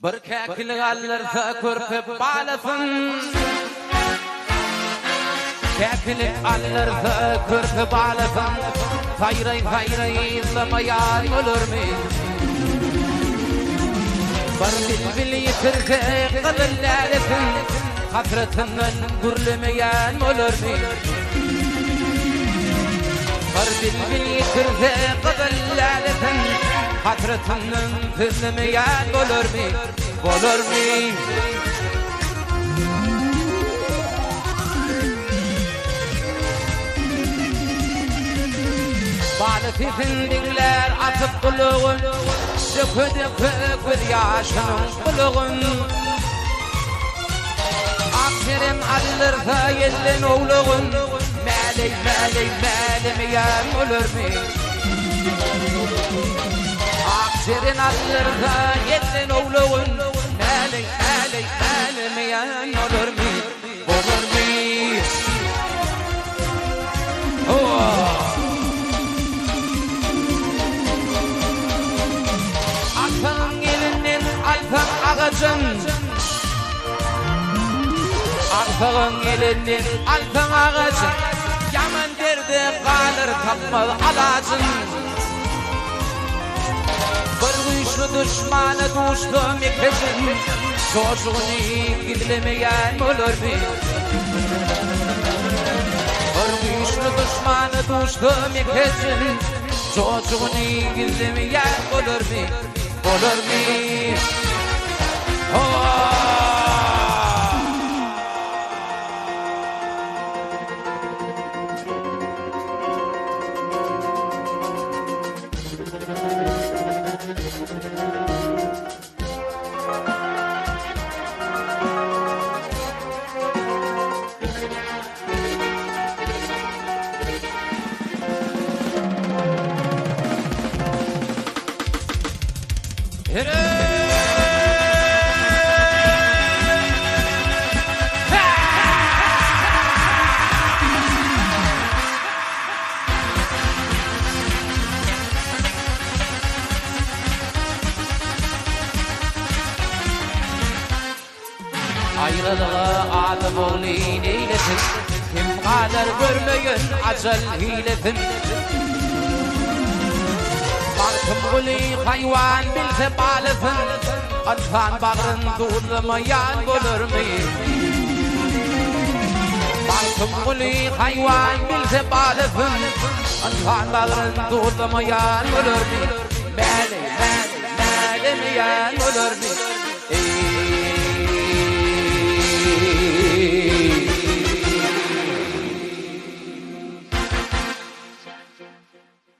Bir käkili gallarsa körpep balasın. Käkili gallarsa körpep balasın. Hayray izlamayan ölürmi? Bir bilbil yitirse qadırlalesin. Hasretinden gürlemeyen ölürmi? Bir bilbil yitirse qadırlalesin. Hasretinden gürlemeyen ölürmi? Bolurmi? Baletisin dinler atıp kuluğun, dökü yaşının kuluğun. Akserim alırsa yellin oğluğun, melemeyen olur mi? Akserin alırsa yellin oğluğun, melemeyen olur mi? Olur mi? Altan elinin altan ağacın, altan elinin altan ağacın, yaman derde kalır tapmaz alacın. Bir güçlü düşmanı düştüm ikizin, çocuğunu gizlemeyen olur mi? Bir güçlü düşmanı düştüm ikizin, çocuğunu gizlemeyen olur mi? Olur mi? Ayrılığı adım oğlu eylesin, kim kadar görmeyin acel hilesin. Baktım gülü hayvan bilse balısın, altan bağrın durlamayan olur mu? Baktım gülü hayvan bilse balısın, altan bağrın durlamayan olur mu? Melemeyen olur mu?